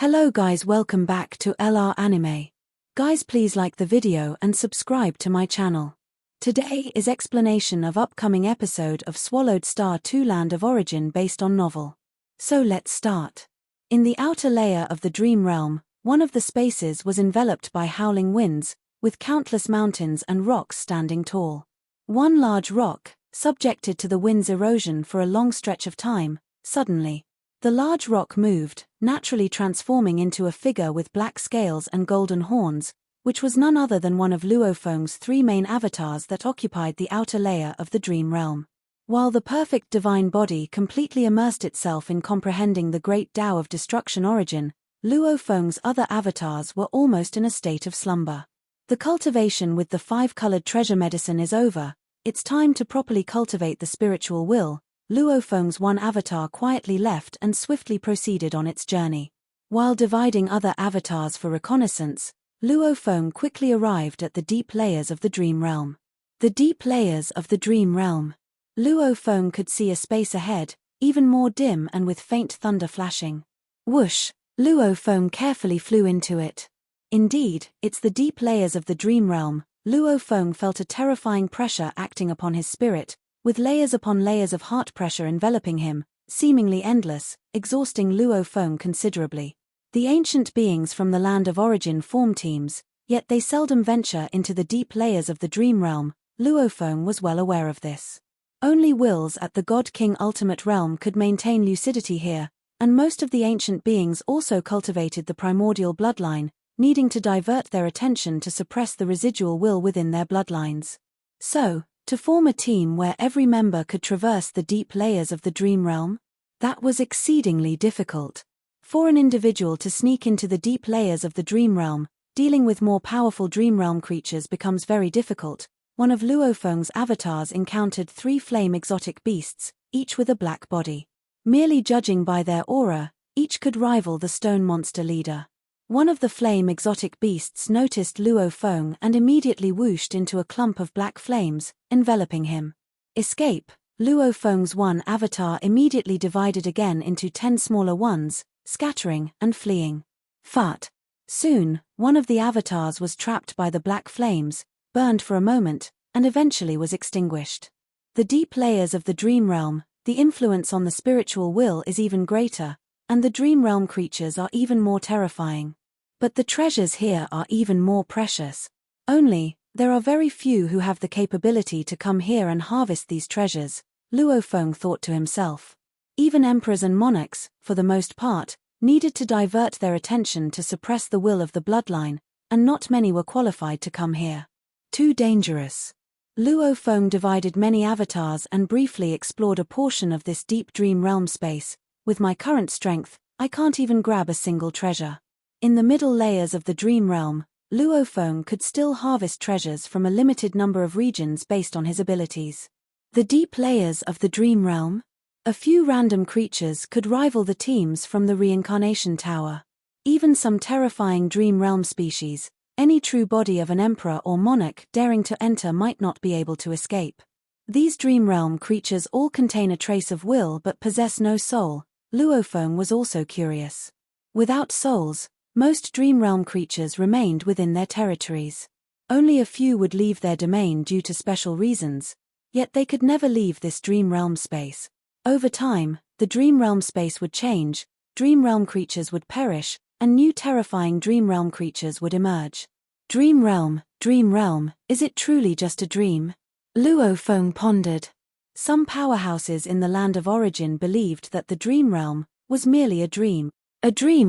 Hello guys, welcome back to LR Anime. Guys, please like the video and subscribe to my channel. Today is explanation of upcoming episode of Swallowed Star 2 Land of Origin based on novel. So let's start. In the outer layer of the dream realm, one of the spaces was enveloped by howling winds, with countless mountains and rocks standing tall. One large rock, subjected to the wind's erosion for a long stretch of time, suddenly, the large rock moved, naturally transforming into a figure with black scales and golden horns, which was none other than one of Luofeng's three main avatars that occupied the outer layer of the dream realm. While the perfect divine body completely immersed itself in comprehending the great Tao of destruction origin, Luofeng's other avatars were almost in a state of slumber. The cultivation with the five-colored treasure medicine is over. It's time to properly cultivate the spiritual will. Luofeng's one avatar quietly left and swiftly proceeded on its journey. While dividing other avatars for reconnaissance, Luofeng quickly arrived at the deep layers of the dream realm. The deep layers of the dream realm. Luofeng could see a space ahead, even more dim and with faint thunder flashing. Whoosh! Luofeng carefully flew into it. Indeed, it's the deep layers of the dream realm. Luofeng felt a terrifying pressure acting upon his spirit, with layers upon layers of heart pressure enveloping him, seemingly endless, exhausting Luofeng considerably. The ancient beings from the land of origin form teams, yet they seldom venture into the deep layers of the dream realm. Luofeng was well aware of this. Only wills at the God King ultimate realm could maintain lucidity here, and most of the ancient beings also cultivated the primordial bloodline, needing to divert their attention to suppress the residual will within their bloodlines. So, to form a team where every member could traverse the deep layers of the dream realm? That was exceedingly difficult. For an individual to sneak into the deep layers of the dream realm, dealing with more powerful dream realm creatures becomes very difficult. One of Luofeng's avatars encountered three flame exotic beasts, each with a black body. Merely judging by their aura, each could rival the stone monster leader. One of the flame exotic beasts noticed Luofeng and immediately whooshed into a clump of black flames, enveloping him. Escape! Luofeng's one avatar immediately divided again into 10 smaller ones, scattering and fleeing. Fart! Soon, one of the avatars was trapped by the black flames, burned for a moment, and eventually was extinguished. The deep layers of the dream realm, the influence on the spiritual will is even greater, and the dream realm creatures are even more terrifying. But the treasures here are even more precious. Only, there are very few who have the capability to come here and harvest these treasures, Luofeng thought to himself. Even emperors and monarchs, for the most part, needed to divert their attention to suppress the will of the bloodline, and not many were qualified to come here. Too dangerous. Luofeng divided many avatars and briefly explored a portion of this deep dream realm space. With my current strength, I can't even grab a single treasure. In the middle layers of the dream realm, Luofeng could still harvest treasures from a limited number of regions based on his abilities. The deep layers of the dream realm? A few random creatures could rival the teams from the reincarnation tower. Even some terrifying dream realm species, any true body of an emperor or monarch daring to enter might not be able to escape. These dream realm creatures all contain a trace of will but possess no soul. Luofeng was also curious. Without souls, most dream realm creatures remained within their territories. Only a few would leave their domain due to special reasons, yet they could never leave this dream realm space. Over time, the dream realm space would change, dream realm creatures would perish, and new terrifying dream realm creatures would emerge. Dream realm, is it truly just a dream? Luofeng pondered. Some powerhouses in the land of origin believed that the dream realm was merely a dream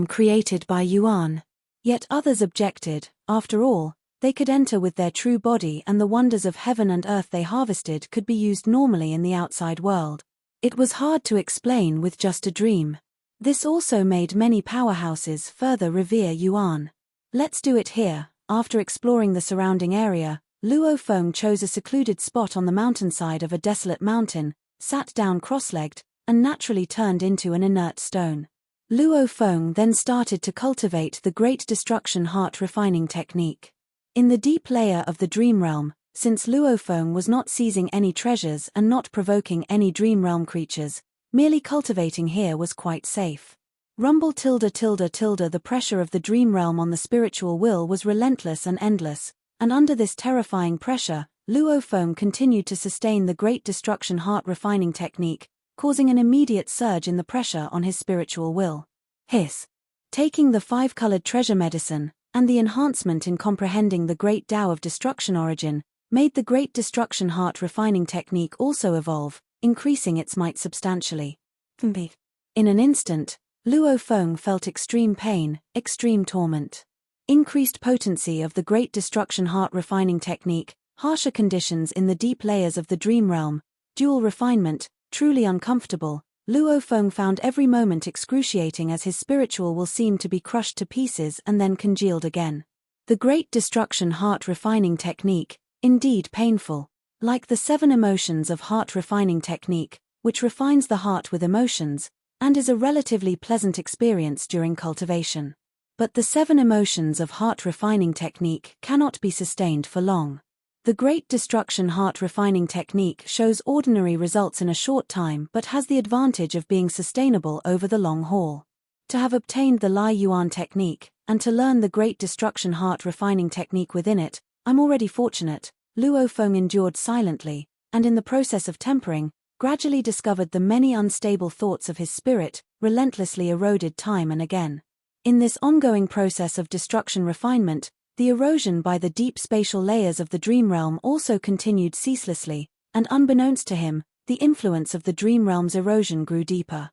created by Yuan. Yet others objected. After all, they could enter with their true body and the wonders of heaven and earth they harvested could be used normally in the outside world. It was hard to explain with just a dream. This also made many powerhouses further revere Yuan. Let's do it here. After exploring the surrounding area, Luofeng chose a secluded spot on the mountainside of a desolate mountain, sat down cross-legged, and naturally turned into an inert stone. Luofeng then started to cultivate the Great Destruction heart refining technique. In the deep layer of the dream realm, since Luofeng was not seizing any treasures and not provoking any dream realm creatures, merely cultivating here was quite safe. Rumble tilde tilde tilde. The pressure of the dream realm on the spiritual will was relentless and endless, and under this terrifying pressure, Luo Feng continued to sustain the great destruction heart refining technique, causing an immediate surge in the pressure on his spiritual will. His taking the 5-colored treasure medicine, and the enhancement in comprehending the great Tao of destruction origin, made the great destruction heart refining technique also evolve, increasing its might substantially. In an instant, Luo Feng felt extreme pain, extreme torment. Increased potency of the great destruction heart refining technique, harsher conditions in the deep layers of the dream realm, dual refinement, truly uncomfortable. Luo Feng found every moment excruciating as his spiritual will seemed to be crushed to pieces and then congealed again. The great destruction heart refining technique, indeed painful, like the 7 emotions of heart refining technique, which refines the heart with emotions, and is a relatively pleasant experience during cultivation. But the 7 emotions of heart refining technique cannot be sustained for long. The great destruction heart refining technique shows ordinary results in a short time but has the advantage of being sustainable over the long haul. To have obtained the Lai Yuan technique, and to learn the great destruction heart refining technique within it, I'm already fortunate. Luo Feng endured silently, and in the process of tempering, gradually discovered the many unstable thoughts of his spirit, relentlessly eroded time and again. In this ongoing process of destruction refinement, the erosion by the deep spatial layers of the dream realm also continued ceaselessly, and unbeknownst to him, the influence of the dream realm's erosion grew deeper.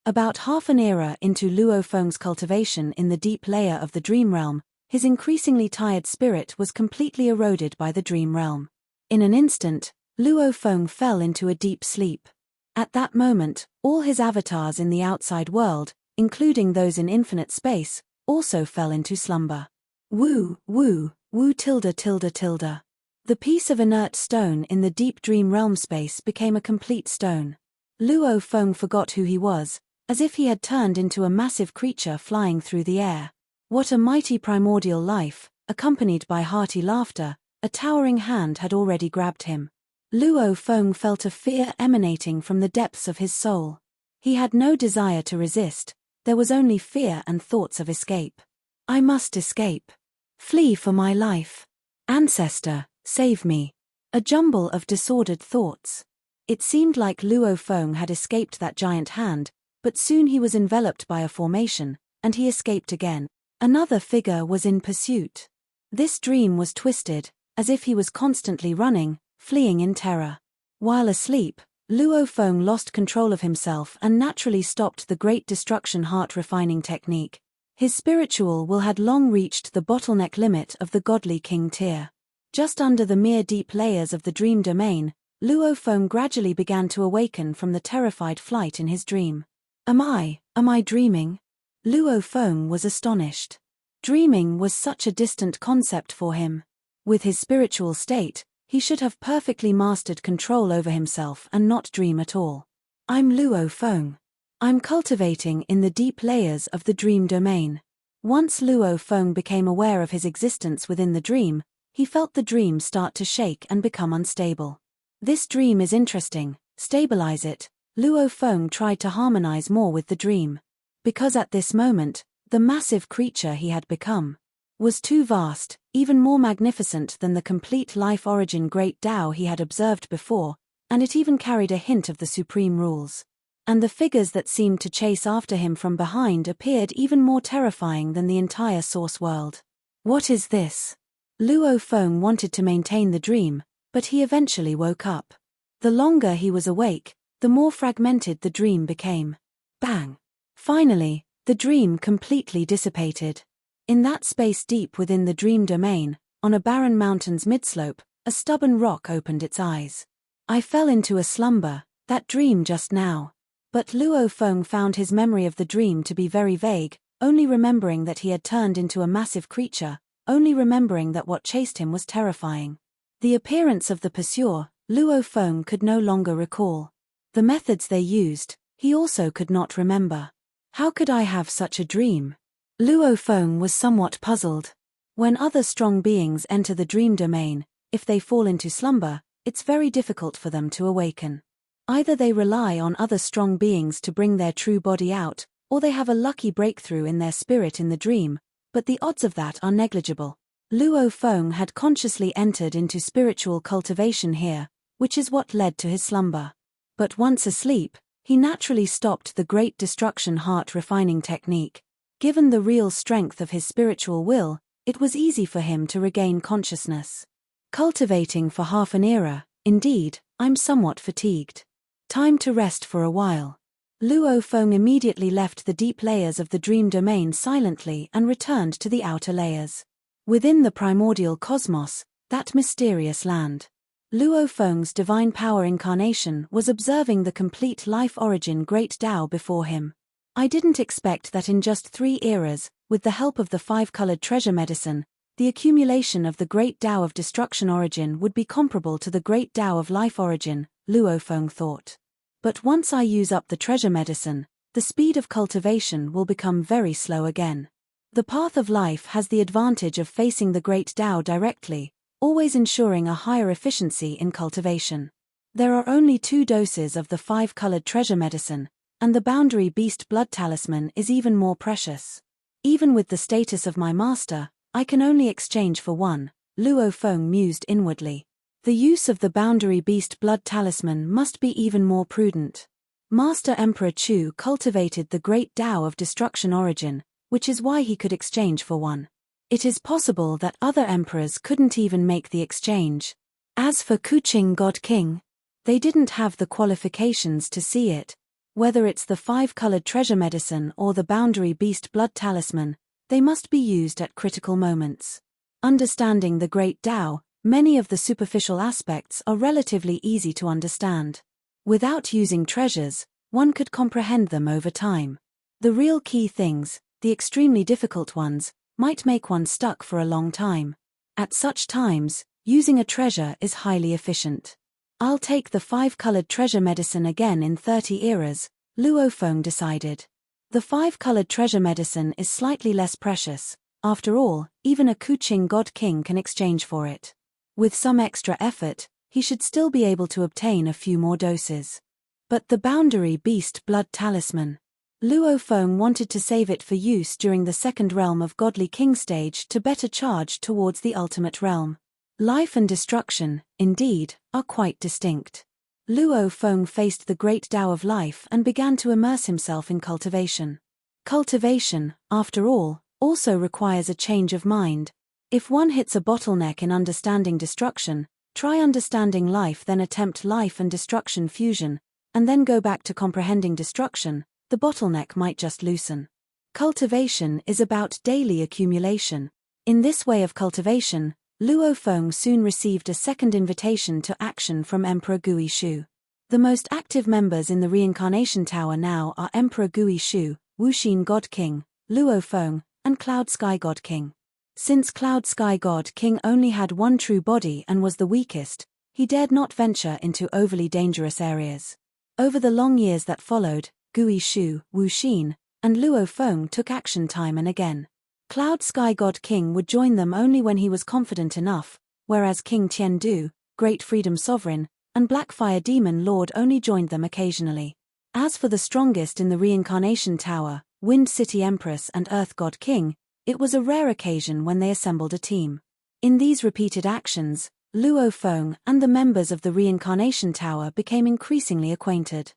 About half an era into Luo Feng's cultivation in the deep layer of the dream realm, his increasingly tired spirit was completely eroded by the dream realm. In an instant, Luo Feng fell into a deep sleep. At that moment, all his avatars in the outside world, including those in infinite space, also fell into slumber. Woo, woo, woo tilde tilde tilde. The piece of inert stone in the deep dream realm space became a complete stone. Luo Feng forgot who he was, as if he had turned into a massive creature flying through the air. What a mighty primordial life, accompanied by hearty laughter, a towering hand had already grabbed him. Luo Feng felt a fear emanating from the depths of his soul. He had no desire to resist, there was only fear and thoughts of escape. I must escape. Flee for my life. Ancestor, save me. A jumble of disordered thoughts. It seemed like Luo Feng had escaped that giant hand, but soon he was enveloped by a formation, and he escaped again. Another figure was in pursuit. This dream was twisted, as if he was constantly running, fleeing in terror. While asleep, Luo Feng lost control of himself and naturally stopped the great destruction heart refining technique. His spiritual will had long reached the bottleneck limit of the godly king tier. Just under the mere deep layers of the dream domain, Luo Feng gradually began to awaken from the terrified flight in his dream. Am I dreaming? Luo Feng was astonished. Dreaming was such a distant concept for him. With his spiritual state, he should have perfectly mastered control over himself and not dream at all. I'm Luo Feng. I'm cultivating in the deep layers of the dream domain. Once Luo Feng became aware of his existence within the dream, he felt the dream start to shake and become unstable. This dream is interesting, stabilize it. Luo Feng tried to harmonize more with the dream. Because at this moment, the massive creature he had become was too vast, even more magnificent than the complete life origin great Tao he had observed before, and it even carried a hint of the supreme rules. And the figures that seemed to chase after him from behind appeared even more terrifying than the entire source world. What is this? Luo Feng wanted to maintain the dream, but he eventually woke up. The longer he was awake, the more fragmented the dream became. Bang! Finally, the dream completely dissipated. In that space deep within the dream domain, on a barren mountain's midslope, a stubborn rock opened its eyes. I fell into a slumber, that dream just now. But Luo Feng found his memory of the dream to be very vague, only remembering that he had turned into a massive creature, only remembering that what chased him was terrifying. The appearance of the pursuer, Luo Feng could no longer recall. The methods they used, he also could not remember. How could I have such a dream? Luo Feng was somewhat puzzled. When other strong beings enter the dream domain, if they fall into slumber, it's very difficult for them to awaken. Either they rely on other strong beings to bring their true body out, or they have a lucky breakthrough in their spirit in the dream, but the odds of that are negligible. Luo Feng had consciously entered into spiritual cultivation here, which is what led to his slumber. But once asleep, he naturally stopped the great destruction heart-refining technique. Given the real strength of his spiritual will, it was easy for him to regain consciousness. Cultivating for half an era, indeed, I'm somewhat fatigued. Time to rest for a while. Luo Feng immediately left the deep layers of the dream domain silently and returned to the outer layers. Within the primordial cosmos, that mysterious land, Luo Feng's divine power incarnation was observing the complete life origin great Tao before him. I didn't expect that in just 3 eras, with the help of the 5-colored treasure medicine, the accumulation of the great Tao of destruction origin would be comparable to the great Tao of life origin, Luo Feng thought. But once I use up the treasure medicine, the speed of cultivation will become very slow again. The path of life has the advantage of facing the great Tao directly, always ensuring a higher efficiency in cultivation. There are only 2 doses of the 5-colored treasure medicine, and the boundary beast blood talisman is even more precious. Even with the status of my master, I can only exchange for one, Luo Feng mused inwardly. The use of the boundary beast blood talisman must be even more prudent. Master Emperor Chu cultivated the great Tao of destruction origin, which is why he could exchange for one. It is possible that other emperors couldn't even make the exchange. As for Kuching God King, they didn't have the qualifications to see it. Whether it's the 5-colored treasure medicine or the boundary beast blood talisman, they must be used at critical moments. Understanding the great Tao, many of the superficial aspects are relatively easy to understand. Without using treasures, one could comprehend them over time. The real key things, the extremely difficult ones, might make one stuck for a long time. At such times, using a treasure is highly efficient. I'll take the 5-colored treasure medicine again in 30 eras, Luo Feng decided. The 5-colored treasure medicine is slightly less precious. After all, even a Kuching God King can exchange for it. With some extra effort, he should still be able to obtain a few more doses. But the boundary beast blood talisman. Luo Feng wanted to save it for use during the second realm of Godly King stage to better charge towards the ultimate realm. Life and destruction, indeed, are quite distinct. Luo Feng faced the great Tao of life and began to immerse himself in cultivation. Cultivation, after all, also requires a change of mind. If one hits a bottleneck in understanding destruction, try understanding life, then attempt life and destruction fusion, and then go back to comprehending destruction, the bottleneck might just loosen. Cultivation is about daily accumulation. In this way of cultivation, Luo Feng soon received a second invitation to action from Emperor Gui Shu. The most active members in the Reincarnation Tower now are Emperor Gui Shu, Wuxin God King, Luo Feng, and Cloud Sky God King. Since Cloud Sky God King only had one true body and was the weakest, he dared not venture into overly dangerous areas. Over the long years that followed, Gui Shu, Wuxin, and Luo Feng took action time and again. Cloud Sky God King would join them only when he was confident enough, whereas King Tiandu, Great Freedom Sovereign, and Blackfire Demon Lord only joined them occasionally. As for the strongest in the Reincarnation Tower, Wind City Empress and Earth God King, it was a rare occasion when they assembled a team. In these repeated actions, Luo Feng and the members of the Reincarnation Tower became increasingly acquainted.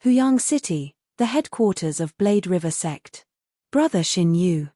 Huyang City, the headquarters of Blade River Sect. Brother Xin Yu.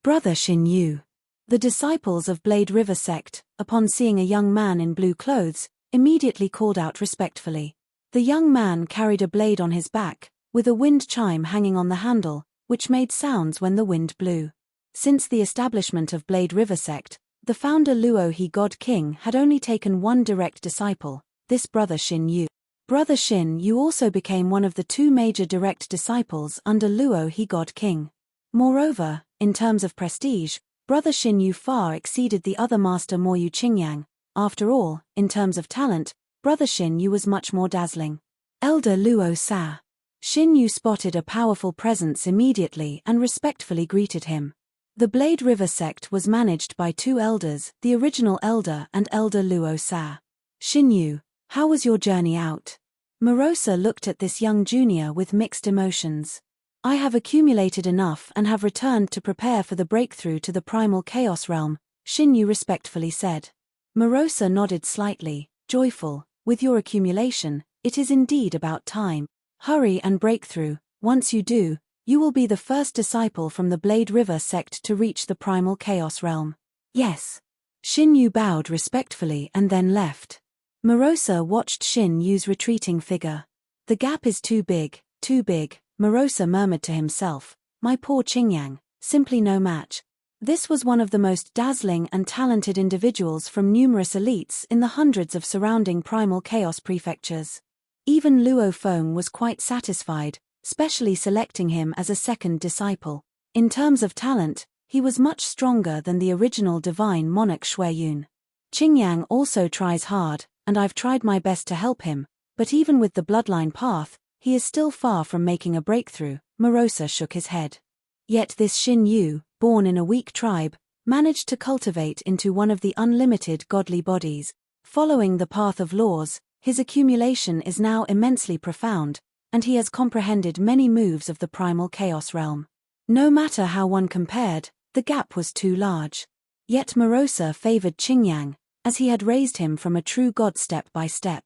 Brother Xin Yu. The disciples of Blade River Sect, upon seeing a young man in blue clothes, immediately called out respectfully. The young man carried a blade on his back, with a wind chime hanging on the handle, which made sounds when the wind blew. Since the establishment of Blade River Sect, the founder Luo He God King had only taken one direct disciple, this Brother Xin Yu. Brother Xin Yu also became one of the 2 major direct disciples under Luo He God King. Moreover, in terms of prestige, Brother Xin Yu far exceeded the other master Mo Yu Qingyang. After all, in terms of talent, Brother Xin Yu was much more dazzling. Elder Luo Sa. Xin Yu spotted a powerful presence immediately and respectfully greeted him. The Blade River Sect was managed by 2 elders, the original elder and Elder Luo Sa. Xin Yu, how was your journey out? Morosa looked at this young junior with mixed emotions. I have accumulated enough and have returned to prepare for the breakthrough to the primal chaos realm, Shinyu respectfully said. Morosa nodded slightly, joyful. With your accumulation, it is indeed about time. Hurry and break through. Once you do, you will be the first disciple from the Blade River sect to reach the primal chaos realm. Yes. Shinyu bowed respectfully and then left. Morosa watched Shinyu's retreating figure. The gap is too big, Morosa murmured to himself. My poor Qingyang, simply no match. This was one of the most dazzling and talented individuals from numerous elites in the hundreds of surrounding primal chaos prefectures. Even Luo Feng was quite satisfied, specially selecting him as a second disciple. In terms of talent, he was much stronger than the original divine monarch Xueyun. Qingyang also tries hard, and I've tried my best to help him, but even with the bloodline path, he is still far from making a breakthrough. Morosa shook his head. Yet this Xinyu, born in a weak tribe, managed to cultivate into one of the unlimited godly bodies. Following the path of laws, his accumulation is now immensely profound, and he has comprehended many moves of the primal chaos realm. No matter how one compared, the gap was too large. Yet Morosa favored Qingyang, as he had raised him from a true god step by step.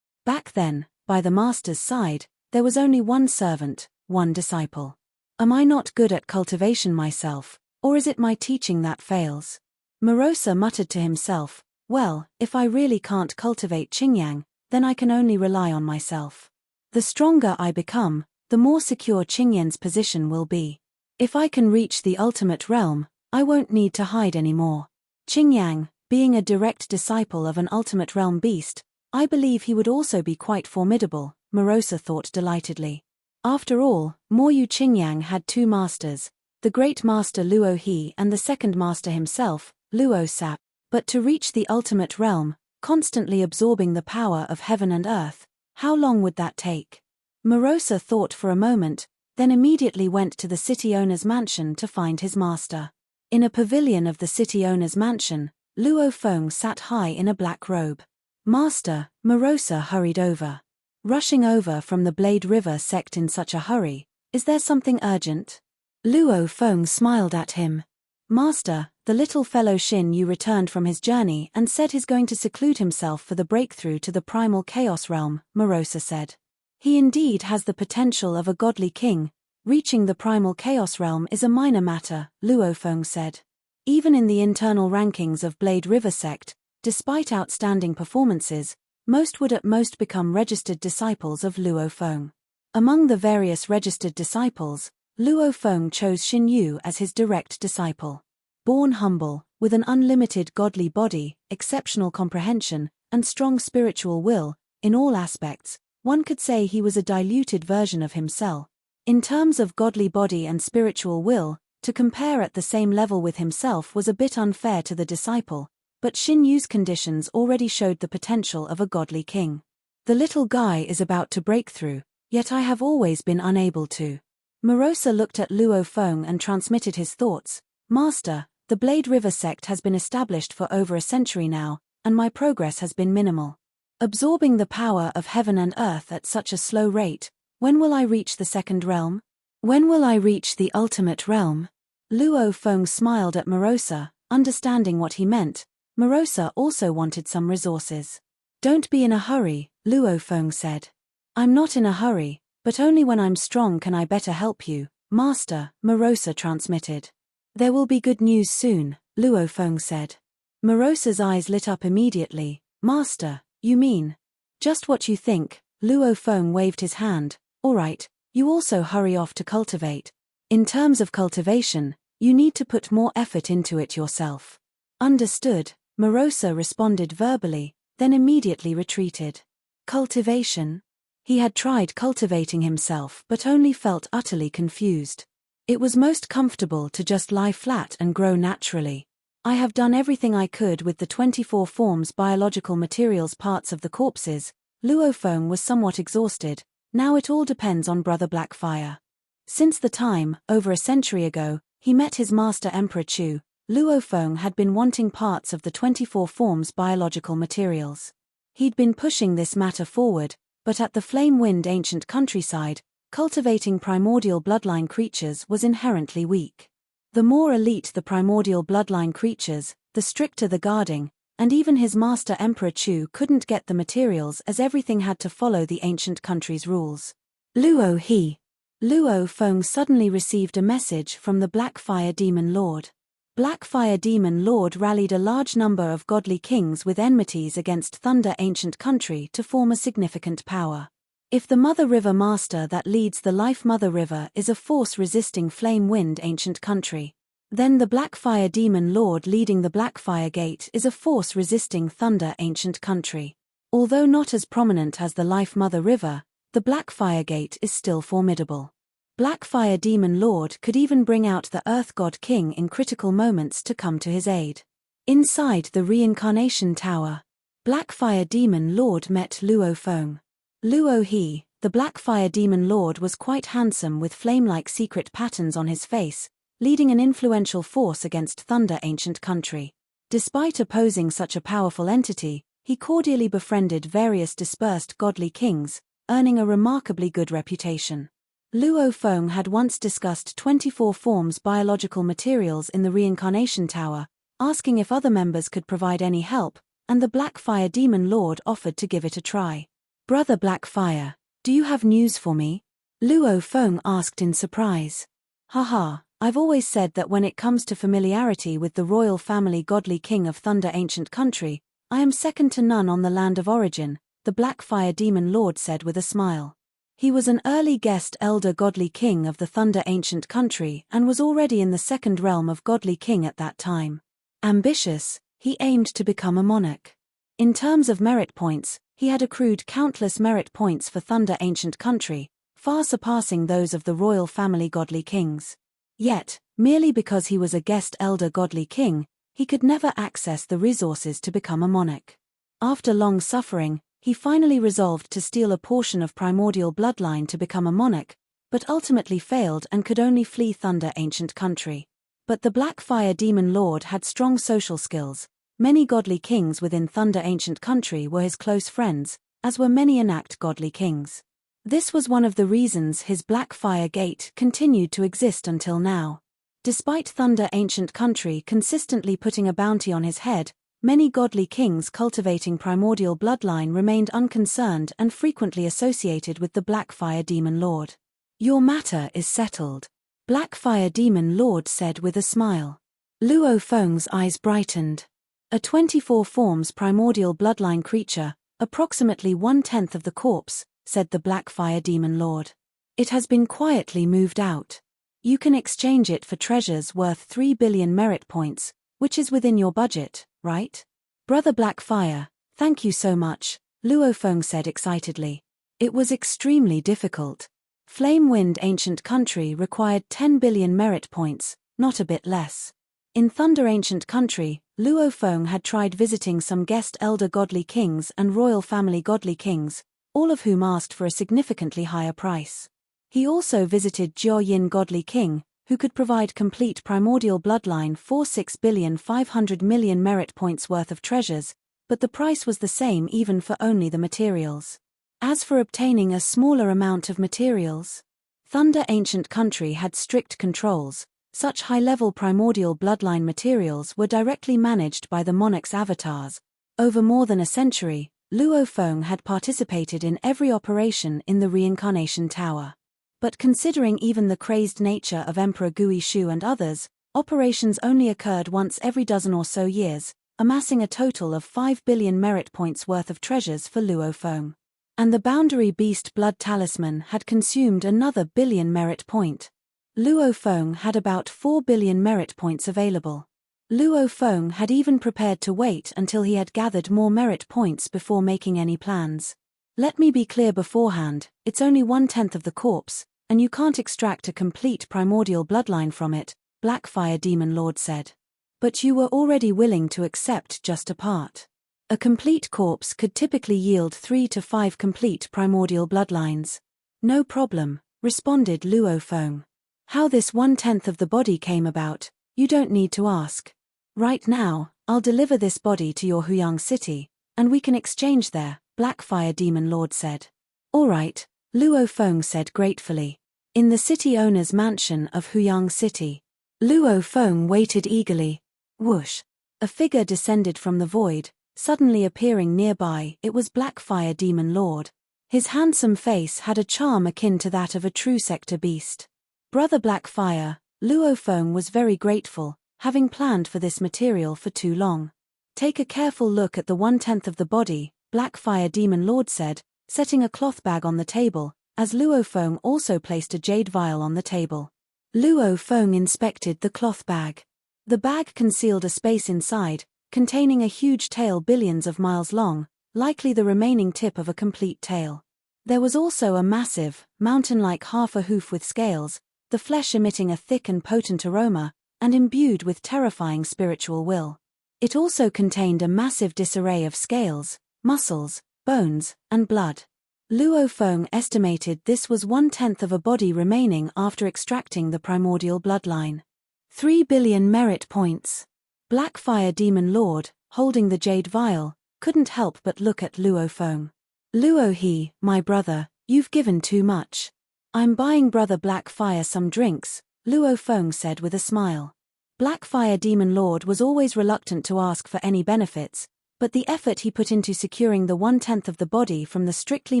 Back then, by the master's side, there was only one servant, one disciple. Am I not good at cultivation myself, or is it my teaching that fails? Morosa muttered to himself, well, if I really can't cultivate Qingyang, then I can only rely on myself. The stronger I become, the more secure Qingyang's position will be. If I can reach the ultimate realm, I won't need to hide anymore. Qingyang, being a direct disciple of an ultimate realm beast, I believe he would also be quite formidable, Morosa thought delightedly. After all, Moyu Qingyang had two masters, the great master Luo He and the second master himself, Luo Sap. But to reach the ultimate realm, constantly absorbing the power of heaven and earth, how long would that take? Morosa thought for a moment, then immediately went to the city owner's mansion to find his master. In a pavilion of the city owner's mansion, Luo Feng sat high in a black robe. Master, Morosa hurried over. Rushing over from the Blade River sect in such a hurry, is there something urgent? Luo Feng smiled at him. Master, the little fellow Xinyu returned from his journey and said he's going to seclude himself for the breakthrough to the primal chaos realm, Morosa said. He indeed has the potential of a godly king. Reaching the primal chaos realm is a minor matter, Luo Feng said. Even in the internal rankings of Blade River sect, despite outstanding performances, most would at most become registered disciples of Luo Feng. Among the various registered disciples, Luo Feng chose Xinyu as his direct disciple. Born humble, with an unlimited godly body, exceptional comprehension, and strong spiritual will, in all aspects, one could say he was a diluted version of himself. In terms of godly body and spiritual will, to compare at the same level with himself was a bit unfair to the disciple, but Xinyu's conditions already showed the potential of a godly king. The little guy is about to break through, yet I have always been unable to. Morosa looked at Luo Feng and transmitted his thoughts. Master, the Blade River sect has been established for over a century now, and my progress has been minimal. Absorbing the power of heaven and earth at such a slow rate, when will I reach the second realm? When will I reach the ultimate realm? Luo Feng smiled at Morosa, understanding what he meant. Morosa also wanted some resources. Don't be in a hurry, Luo Feng said. I'm not in a hurry, but only when I'm strong can I better help you, Master, Morosa transmitted. There will be good news soon, Luo Feng said. Morosa's eyes lit up immediately. Master, you mean? Just what you think, Luo Feng waved his hand. All right, you also hurry off to cultivate. In terms of cultivation, you need to put more effort into it yourself. Understood, Morosa responded verbally, then immediately retreated. Cultivation? He had tried cultivating himself but only felt utterly confused. It was most comfortable to just lie flat and grow naturally. I have done everything I could with the 24 forms biological materials parts of the corpses. Luo Feng was somewhat exhausted. Now it all depends on Brother Blackfire. Since the time, over a century ago, he met his master Emperor Chu, Luo Feng had been wanting parts of the 24 forms biological materials. He'd been pushing this matter forward, but at the flame-wind ancient countryside, cultivating primordial bloodline creatures was inherently weak. The more elite the primordial bloodline creatures, the stricter the guarding, and even his master Emperor Chu couldn't get the materials as everything had to follow the ancient country's rules. Luo Feng suddenly received a message from the Black Fire Demon Lord. Black Fire Demon Lord rallied a large number of godly kings with enmities against Thunder Ancient Country to form a significant power. If the Mother River Master that leads the Life Mother River is a force resisting Flame Wind Ancient Country, then the Black Fire Demon Lord leading the Black Fire Gate is a force resisting Thunder Ancient Country. Although not as prominent as the Life Mother River, the Black Fire Gate is still formidable. Black Fire Demon Lord could even bring out the Earth God King in critical moments to come to his aid. Inside the Reincarnation Tower, Black Fire Demon Lord met Luo Feng. Luo, the Black Fire Demon Lord, was quite handsome with flame-like secret patterns on his face, leading an influential force against Thunder Ancient Country. Despite opposing such a powerful entity, he cordially befriended various dispersed godly kings, earning a remarkably good reputation. Luo Feng had once discussed 24 forms biological materials in the Reincarnation Tower, asking if other members could provide any help, and the Black Fire Demon Lord offered to give it a try. "Brother Black Fire, do you have news for me?" Luo Feng asked in surprise. "Haha, I've always said that when it comes to familiarity with the royal family godly king of Thunder Ancient Country, I am second to none on the land of origin," the Black Fire Demon Lord said with a smile. He was an early guest elder godly king of the Thunder Ancient Country and was already in the second realm of godly king at that time. Ambitious, he aimed to become a monarch. In terms of merit points, he had accrued countless merit points for Thunder Ancient Country, far surpassing those of the royal family godly kings. Yet, merely because he was a guest elder godly king, he could never access the resources to become a monarch. After long suffering, he finally resolved to steal a portion of primordial bloodline to become a monarch, but ultimately failed and could only flee Thunder Ancient Country. But the Black Fire Demon Lord had strong social skills. Many godly kings within Thunder Ancient Country were his close friends, as were many inact godly kings. This was one of the reasons his Black Fire Gate continued to exist until now. Despite Thunder Ancient Country consistently putting a bounty on his head, many godly kings cultivating primordial bloodline remained unconcerned and frequently associated with the Black Fire Demon Lord. "Your matter is settled," Black Fire Demon Lord said with a smile. Luo Feng's eyes brightened. A 24 forms primordial bloodline creature, approximately 1/10 of the corpse, said the Black Fire Demon Lord. "It has been quietly moved out. You can exchange it for treasures worth 3 billion merit points, which is within your budget, right?" "Brother Black Fire, thank you so much," Luo Feng said excitedly. "It was extremely difficult. Flame Wind Ancient Country required 10 billion merit points, not a bit less." In Thunder Ancient Country, Luo Feng had tried visiting some guest elder godly kings and royal family godly kings, all of whom asked for a significantly higher price. He also visited Jiao Yin Godly King, who could provide complete primordial bloodline for 6,500 million merit points worth of treasures, but the price was the same even for only the materials. As for obtaining a smaller amount of materials, Thunder Ancient Country had strict controls. Such high-level primordial bloodline materials were directly managed by the monarch's avatars. Over more than a century, Luo Feng had participated in every operation in the Reincarnation Tower. But considering even the crazed nature of Emperor Gui Shu and others, operations only occurred once every dozen or so years, amassing a total of 5 billion merit points worth of treasures for Luo Feng. And the Boundary Beast Blood Talisman had consumed another billion merit point. Luo Feng had about 4 billion merit points available. Luo Feng had even prepared to wait until he had gathered more merit points before making any plans. "Let me be clear beforehand, it's only 1/10 of the corpse, and you can't extract a complete primordial bloodline from it," Black Fire Demon Lord said. "But you were already willing to accept just a part. A complete corpse could typically yield 3 to 5 complete primordial bloodlines." "No problem," responded Luo Feng. "How this 1/10 of the body came about, you don't need to ask. Right now, I'll deliver this body to your Huyang city, and we can exchange there," Black Fire Demon Lord said. "All right, Luo Feng said gratefully. In the city owner's mansion of Huyang City. Luo Feng waited eagerly. Whoosh! A figure descended from the void, suddenly appearing nearby. It was Blackfire Demon Lord. His handsome face had a charm akin to that of a true sector beast. Brother Blackfire, Luo Feng was very grateful, having planned for this material for too long. Take a careful look at the 1/10 of the body, Blackfire Demon Lord said, setting a cloth bag on the table, as Luo Feng also placed a jade vial on the table. Luo Feng inspected the cloth bag. The bag concealed a space inside, containing a huge tail billions of miles long, likely the remaining tip of a complete tail. There was also a massive, mountain-like half a hoof with scales, the flesh emitting a thick and potent aroma, and imbued with terrifying spiritual will. It also contained a massive disarray of scales, muscles, bones, and blood. Luo Feng estimated this was 1/10 of a body remaining after extracting the primordial bloodline. 3 billion merit points. Blackfire Demon Lord, holding the jade vial, couldn't help but look at Luo Feng. Luo He, my brother, you've given too much. I'm buying Brother Blackfire some drinks, Luo Feng said with a smile. Blackfire Demon Lord was always reluctant to ask for any benefits, but the effort he put into securing the 1/10 of the body from the strictly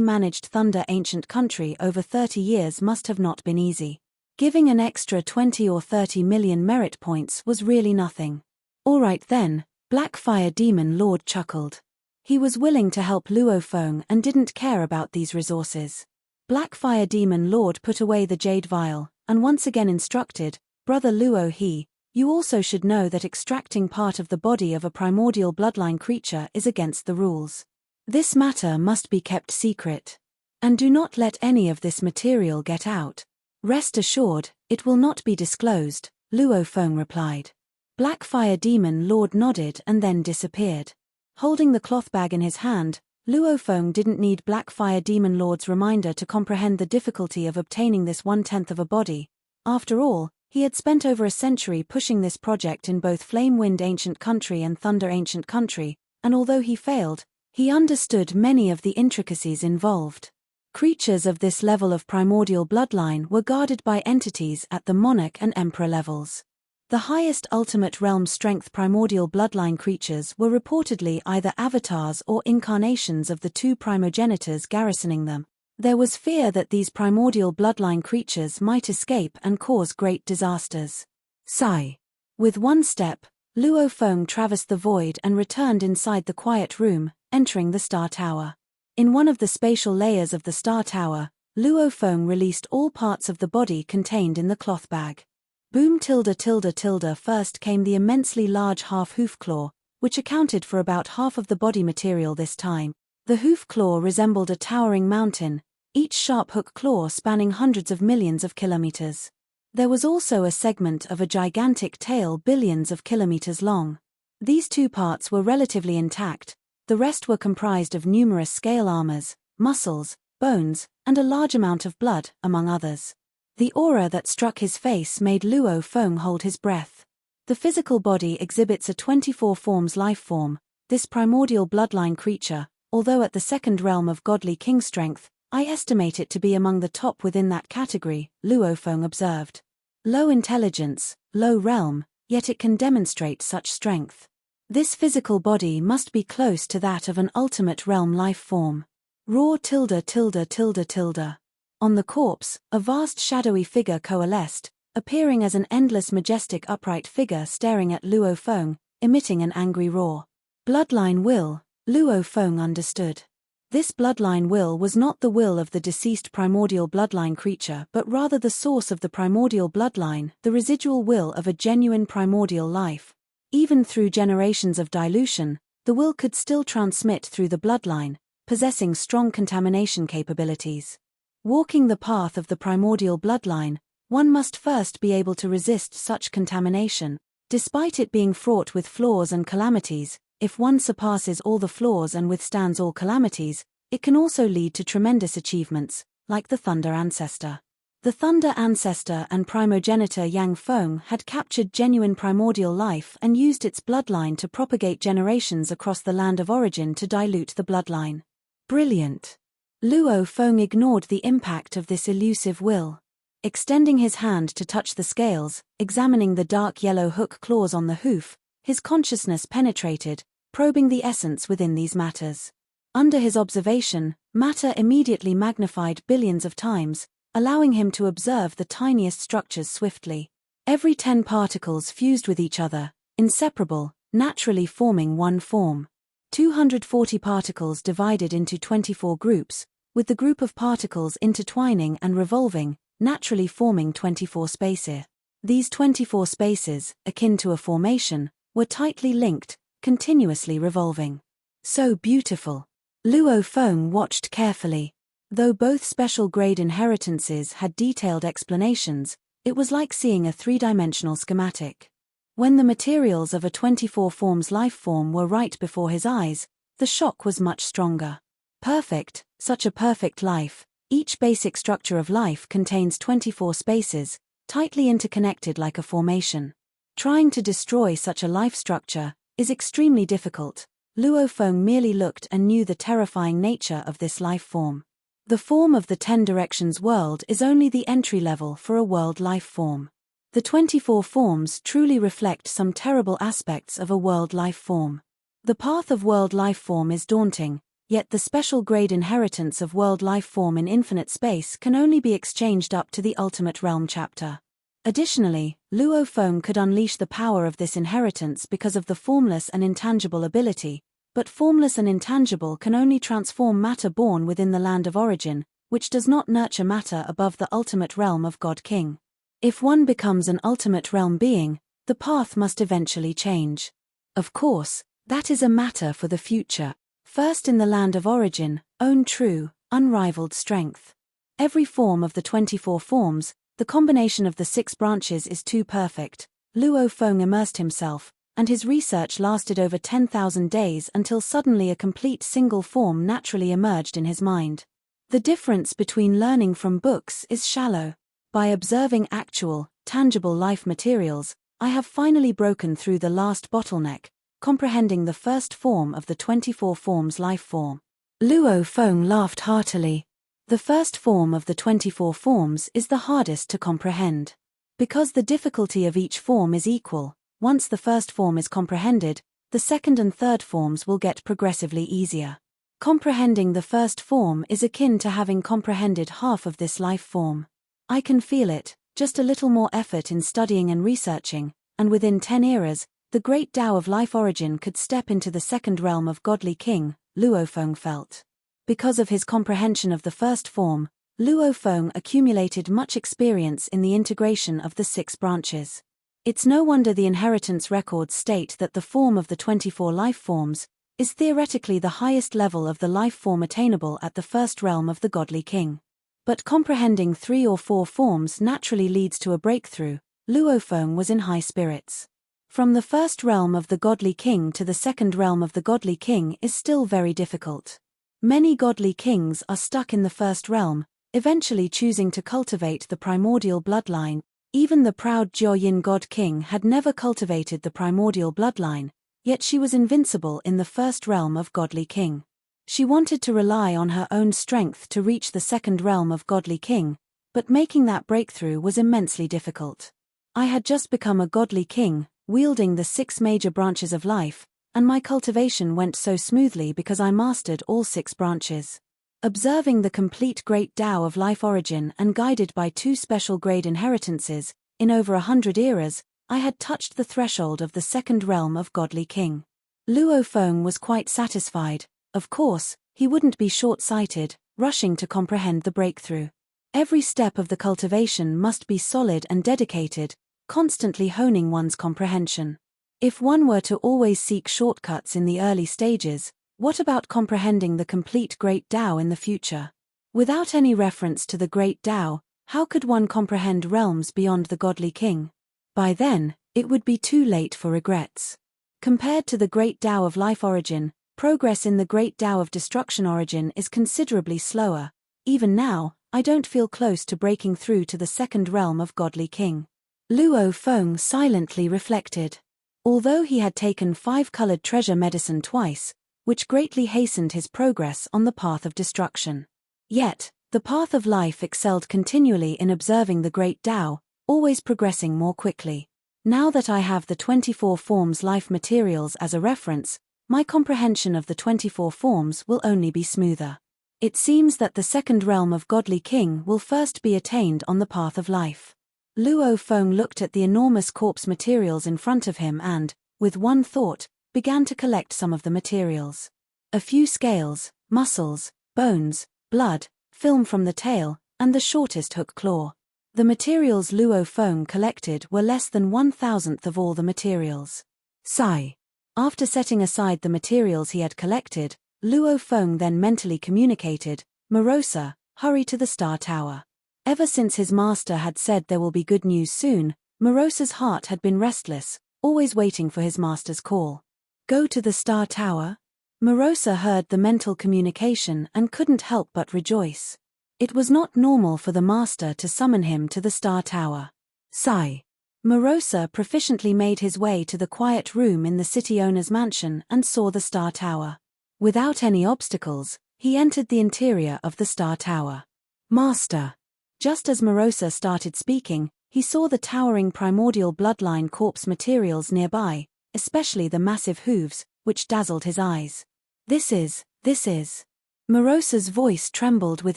managed Thunder Ancient Country over 30 years must have not been easy. Giving an extra 20 or 30 million merit points was really nothing. All right then, Blackfire Demon Lord chuckled. He was willing to help Luo Feng and didn't care about these resources. Blackfire Demon Lord put away the jade vial, and once again instructed, Brother Luo He, you also should know that extracting part of the body of a primordial bloodline creature is against the rules. This matter must be kept secret. And do not let any of this material get out. Rest assured, it will not be disclosed, Luo Feng replied. Blackfire Demon Lord nodded and then disappeared. Holding the cloth bag in his hand, Luo Feng didn't need Blackfire Demon Lord's reminder to comprehend the difficulty of obtaining this 1/10 of a body. After all, he had spent over a century pushing this project in both Flamewind Ancient Country and Thunder Ancient Country, and although he failed, he understood many of the intricacies involved. Creatures of this level of primordial bloodline were guarded by entities at the monarch and emperor levels. The highest ultimate realm strength primordial bloodline creatures were reportedly either avatars or incarnations of the two primogenitors garrisoning them. There was fear that these primordial bloodline creatures might escape and cause great disasters. Sigh. With one step, Luo Feng traversed the void and returned inside the quiet room, entering the Star Tower. In one of the spatial layers of the Star Tower, Luo Feng released all parts of the body contained in the cloth bag. Boom tilde tilde tilde. First came the immensely large half-hoof claw, which accounted for about half of the body material this time. The hoof claw resembled a towering mountain, each sharp hook claw spanning hundreds of millions of kilometers. There was also a segment of a gigantic tail billions of kilometers long. These two parts were relatively intact, the rest were comprised of numerous scale armors, muscles, bones, and a large amount of blood, among others. The aura that struck his face made Luo Feng hold his breath. The physical body exhibits a 24 forms life form. This primordial bloodline creature, although at the second realm of godly king strength, I estimate it to be among the top within that category, Luo Feng observed. Low intelligence, low realm, yet it can demonstrate such strength. This physical body must be close to that of an ultimate realm life form. Raw tilde tilde tilde tilde. On the corpse, a vast shadowy figure coalesced, appearing as an endless majestic upright figure staring at Luo Feng, emitting an angry roar. Bloodline will, Luo Feng understood. This bloodline will was not the will of the deceased primordial bloodline creature but rather the source of the primordial bloodline, the residual will of a genuine primordial life. Even through generations of dilution, the will could still transmit through the bloodline, possessing strong contamination capabilities. Walking the path of the primordial bloodline, one must first be able to resist such contamination. Despite it being fraught with flaws and calamities, if one surpasses all the flaws and withstands all calamities, it can also lead to tremendous achievements, like the Thunder Ancestor. The Thunder Ancestor and primogenitor Yang Feng had captured genuine primordial life and used its bloodline to propagate generations across the land of origin to dilute the bloodline. Brilliant. Luo Feng ignored the impact of this elusive will. Extending his hand to touch the scales, examining the dark yellow hook claws on the hoof, his consciousness penetrated, probing the essence within these matters. Under his observation, matter immediately magnified billions of times, allowing him to observe the tiniest structures swiftly. Every 10 particles fused with each other, inseparable, naturally forming one form. 240 particles divided into 24 groups, with the group of particles intertwining and revolving, naturally forming 24 spaces. These 24 spaces, akin to a formation, were tightly linked, continuously revolving. So beautiful. Luo Feng watched carefully. Though both special grade inheritances had detailed explanations, it was like seeing a three-dimensional schematic. When the materials of a 24 forms life form were right before his eyes, the shock was much stronger. Perfect, such a perfect life. Each basic structure of life contains 24 spaces, tightly interconnected like a formation. Trying to destroy such a life structure is extremely difficult. Luo Feng merely looked and knew the terrifying nature of this life form. The form of the 10 directions world is only the entry level for a world life form. The 24 forms truly reflect some terrible aspects of a world life form. The path of world life form is daunting, yet the special grade inheritance of world life form in infinite space can only be exchanged up to the ultimate realm chapter. Additionally, Luo Feng could unleash the power of this inheritance because of the formless and intangible ability, but formless and intangible can only transform matter born within the land of origin, which does not nurture matter above the ultimate realm of God King. If one becomes an ultimate realm being, the path must eventually change. Of course, that is a matter for the future. First in the land of origin, own true, unrivaled strength. Every form of the 24 forms, the combination of the 6 branches is too perfect. Luo Feng immersed himself, and his research lasted over 10,000 days until suddenly a complete single form naturally emerged in his mind. The difference between learning from books is shallow. By observing actual, tangible life materials, I have finally broken through the last bottleneck, comprehending the first form of the 24 forms life form. Luo Feng laughed heartily. The first form of the 24 forms is the hardest to comprehend. Because the difficulty of each form is equal, once the first form is comprehended, the second and third forms will get progressively easier. Comprehending the first form is akin to having comprehended half of this life form. I can feel it, just a little more effort in studying and researching, and within 10 eras, the great Tao of life origin could step into the second realm of Godly King, Luo Feng felt. Because of his comprehension of the first form, Luo Feng accumulated much experience in the integration of the 6 branches. It's no wonder the inheritance records state that the form of the 24 life forms is theoretically the highest level of the life form attainable at the first realm of the Godly King. But comprehending 3 or 4 forms naturally leads to a breakthrough. Luo Feng was in high spirits. From the first realm of the Godly King to the second realm of the Godly King is still very difficult. Many Godly Kings are stuck in the first realm, eventually choosing to cultivate the primordial bloodline. Even the proud Jiaoyin God King had never cultivated the primordial bloodline, yet she was invincible in the first realm of Godly King. She wanted to rely on her own strength to reach the second realm of Godly King, but making that breakthrough was immensely difficult. I had just become a Godly King, wielding the 6 major branches of life, and my cultivation went so smoothly because I mastered all 6 branches. Observing the complete great Tao of life origin and guided by 2 special grade inheritances, in over 100 eras, I had touched the threshold of the second realm of Godly King. Luo Feng was quite satisfied. Of course, he wouldn't be short-sighted, rushing to comprehend the breakthrough. Every step of the cultivation must be solid and dedicated, constantly honing one's comprehension. If one were to always seek shortcuts in the early stages, what about comprehending the complete Great Tao in the future? Without any reference to the Great Tao, how could one comprehend realms beyond the Godly King? By then, it would be too late for regrets. Compared to the Great Tao of life origin, progress in the Great Tao of destruction origin is considerably slower. Even now, I don't feel close to breaking through to the second realm of Godly King. Luo Feng silently reflected. Although he had taken 5-colored treasure medicine twice, which greatly hastened his progress on the path of destruction. Yet, the path of life excelled continually in observing the great Tao, always progressing more quickly. Now that I have the 24 forms life materials as a reference, my comprehension of the 24 forms will only be smoother. It seems that the second realm of Godly King will first be attained on the path of life. Luo Feng looked at the enormous corpse materials in front of him and, with one thought, began to collect some of the materials. A few scales, muscles, bones, blood, film from the tail, and the shortest hook claw. The materials Luo Feng collected were less than 1,000th of all the materials. Sigh. After setting aside the materials he had collected, Luo Feng then mentally communicated, "Morosa, hurry to the Star Tower." Ever since his master had said there will be good news soon, Morosa's heart had been restless, always waiting for his master's call. Go to the Star Tower? Morosa heard the mental communication and couldn't help but rejoice. It was not normal for the master to summon him to the Star Tower. Sigh. Morosa proficiently made his way to the quiet room in the city owner's mansion and saw the Star Tower. Without any obstacles, he entered the interior of the Star Tower. Master. Just as Morosa started speaking, he saw the towering primordial bloodline corpse materials nearby, especially the massive hooves, which dazzled his eyes. This is. Morosa's voice trembled with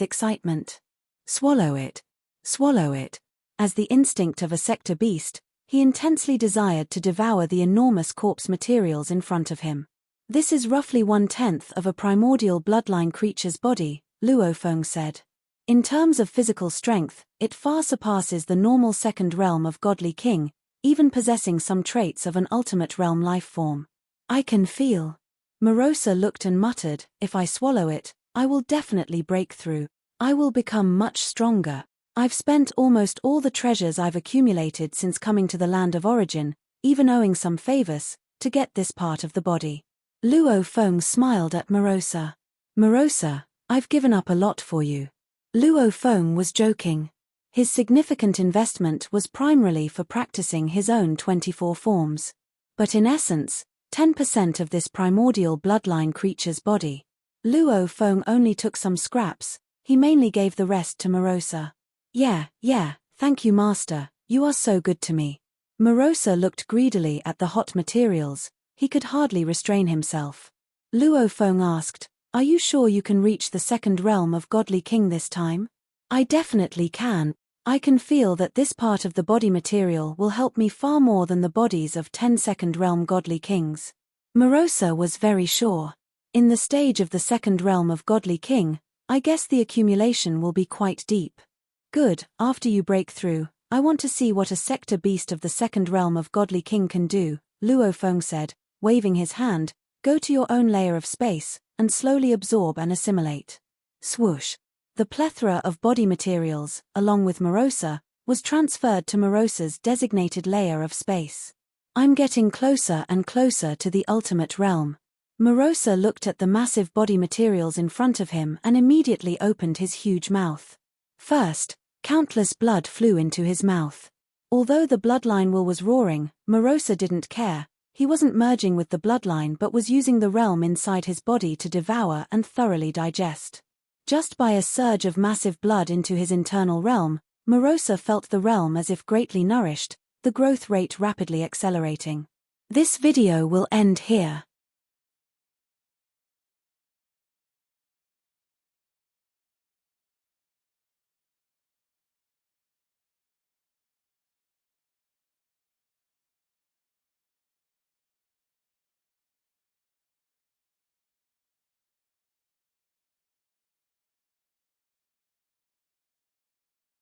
excitement. Swallow it. Swallow it. As the instinct of a sector beast, he intensely desired to devour the enormous corpse materials in front of him. This is roughly 1/10 of a primordial bloodline creature's body, Luo Feng said. In terms of physical strength, it far surpasses the normal second realm of Godly King, even possessing some traits of an ultimate realm life form. I can feel. Morosa looked and muttered, if I swallow it, I will definitely break through. I will become much stronger. I've spent almost all the treasures I've accumulated since coming to the land of origin, even owing some favors, to get this part of the body. Luo Feng smiled at Morosa. Morosa, I've given up a lot for you. Luo Feng was joking. His significant investment was primarily for practicing his own 24 forms. But in essence, 10% of this primordial bloodline creature's body. Luo Feng only took some scraps, he mainly gave the rest to Morosa. Yeah, thank you master, you are so good to me. Morosa looked greedily at the hot materials, he could hardly restrain himself. Luo Feng asked, are you sure you can reach the second realm of Godly King this time? I definitely can. I can feel that this part of the body material will help me far more than the bodies of 10 second realm Godly Kings. Morosa was very sure. In the stage of the second realm of Godly King, I guess the accumulation will be quite deep. Good, after you break through, I want to see what a sector beast of the second realm of Godly King can do, Luo Feng said, waving his hand, go to your own layer of space, and slowly absorb and assimilate. Swoosh. The plethora of body materials, along with Morosa, was transferred to Morosa's designated layer of space. I'm getting closer and closer to the ultimate realm. Morosa looked at the massive body materials in front of him and immediately opened his huge mouth. First, countless blood flew into his mouth. Although the bloodline well was roaring, Morosa didn't care. He wasn't merging with the bloodline but was using the realm inside his body to devour and thoroughly digest. Just by a surge of massive blood into his internal realm, Morosa felt the realm as if greatly nourished, the growth rate rapidly accelerating. This video will end here.